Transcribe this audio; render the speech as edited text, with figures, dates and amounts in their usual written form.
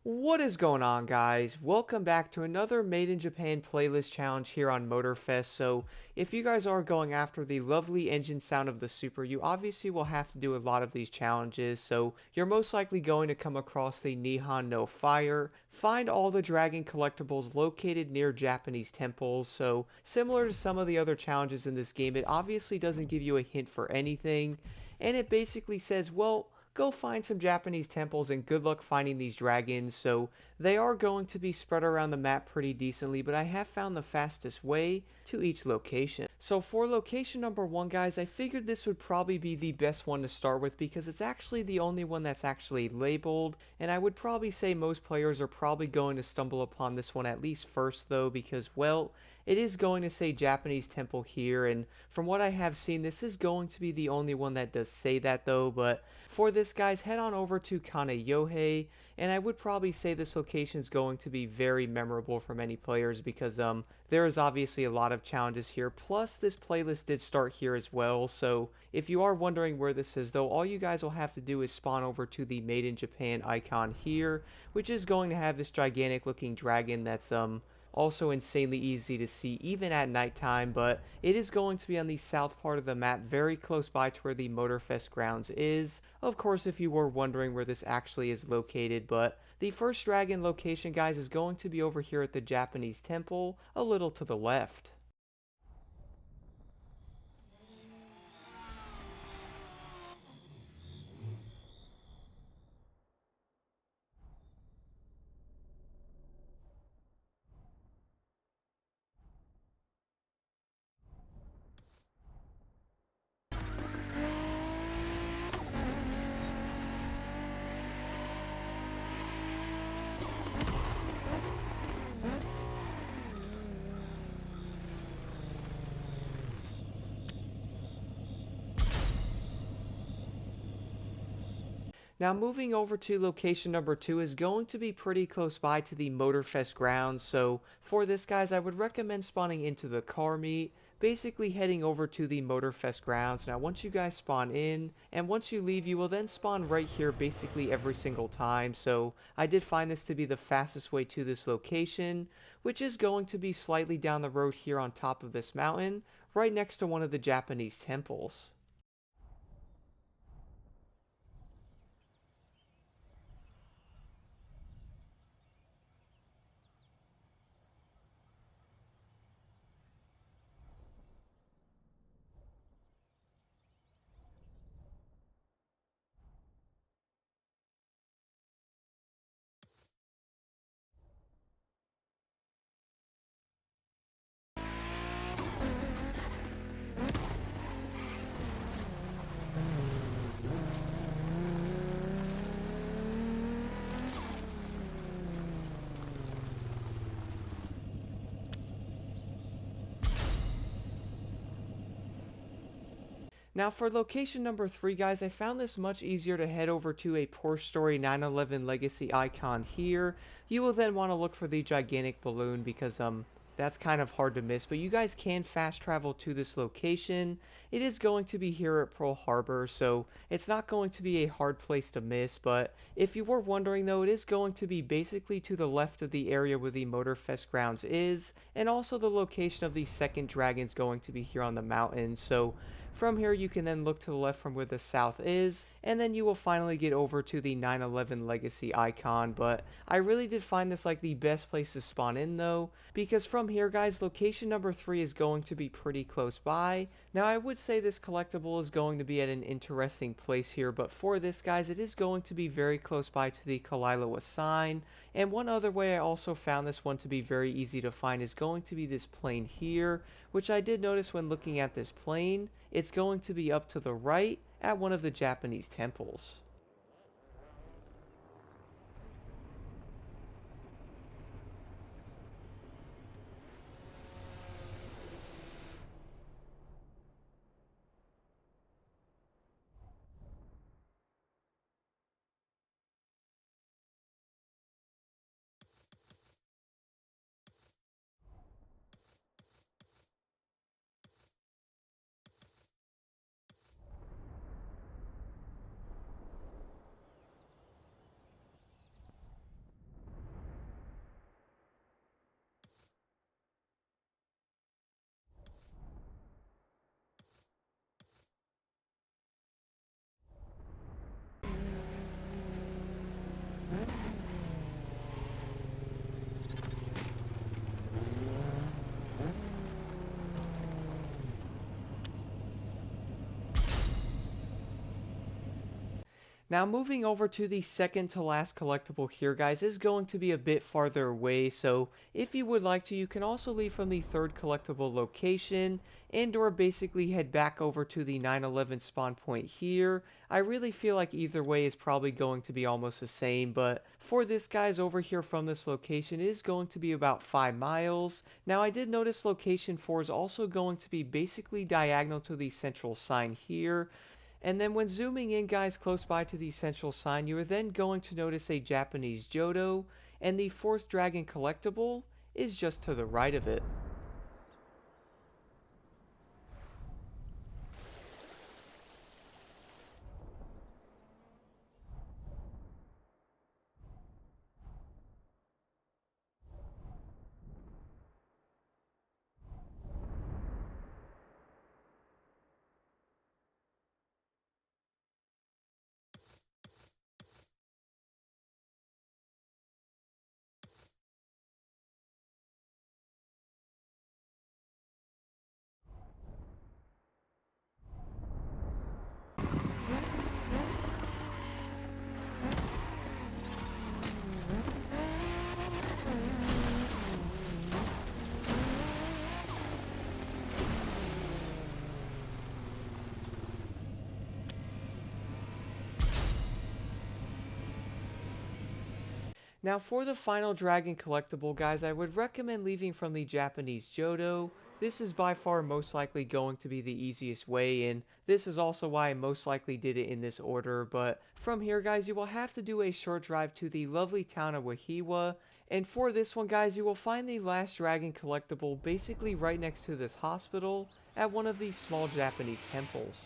What is going on, guys? Welcome back to another Made in Japan playlist challenge here on Motorfest. So, if you guys are going after the lovely engine sound of the Super, you obviously will have to do a lot of these challenges. So, you're most likely going to come across the Nihon no Fire, find all the dragon collectibles located near Japanese temples. So, similar to some of the other challenges in this game, it obviously doesn't give you a hint for anything, and it basically says, well, go find some Japanese temples and good luck finding these dragons. So they are going to be spread around the map pretty decently, but I have found the fastest way to each location. So for location number one, guys, I figured this would probably be the best one to start with because it's actually the only one that's actually labeled, and I would probably say most players are probably going to stumble upon this one at least first though, because well, it is going to say Japanese temple here, and from what I have seen, this is going to be the only one that does say that though. But for this, guys, head on over to Kanayohei, and I would probably say this location is going to be very memorable for many players because there is obviously a lot of challenges here. Plus, this playlist did start here as well, so if you are wondering where this is though, all you guys will have to do is spawn over to the Made in Japan icon here, which is going to have this gigantic looking dragon that's also insanely easy to see even at nighttime, but it is going to be on the south part of the map, very close by to where the Motorfest grounds is. Of course, if you were wondering where this actually is located, but the first dragon location, guys, is going to be over here at the Japanese temple, a little to the left. Now moving over to location number 2 is going to be pretty close by to the Motorfest grounds, so for this, guys, I would recommend spawning into the car meet, basically heading over to the Motorfest grounds. Now once you guys spawn in, and once you leave, you will then spawn right here basically every single time, so I did find this to be the fastest way to this location, which is going to be slightly down the road here on top of this mountain, right next to one of the Japanese temples. Now for location number 3, guys, I found this much easier to head over to a Porsche Story 911 Legacy icon here. You will then want to look for the gigantic balloon because that's kind of hard to miss, but you guys can fast travel to this location. It is going to be here at Pearl Harbor, so it's not going to be a hard place to miss, but if you were wondering though, it is going to be basically to the left of the area where the Motorfest grounds is, and also the location of the second dragon is going to be here on the mountain. So from here, you can then look to the left from where the south is, and then you will finally get over to the 911 Legacy icon. But I really did find this like the best place to spawn in though, because from here, guys, location number 3 is going to be pretty close by. Now, I would say this collectible is going to be at an interesting place here, but for this, guys, it is going to be very close by to the Kalilawa sign. And one other way I also found this one to be very easy to find is going to be this plane here, which I did notice when looking at this plane. It's going to be up to the right at one of the Japanese temples. Now moving over to the second to last collectible here, guys, is going to be a bit farther away, so if you would like to, you can also leave from the third collectible location and or basically head back over to the 911 spawn point here. I really feel like either way is probably going to be almost the same, but for this, guys, over here from this location is going to be about 5 miles. Now I did notice location 4 is also going to be basically diagonal to the central sign here. And then when zooming in, guys, close by to the central sign, you are then going to notice a Japanese Jodo, and the fourth dragon collectible is just to the right of it. Now for the final dragon collectible, guys, I would recommend leaving from the Japanese Jodo. This is by far most likely going to be the easiest way, and this is also why I most likely did it in this order. But from here, guys, you will have to do a short drive to the lovely town of Wahiwa. And for this one, guys, you will find the last dragon collectible basically right next to this hospital at one of these small Japanese temples.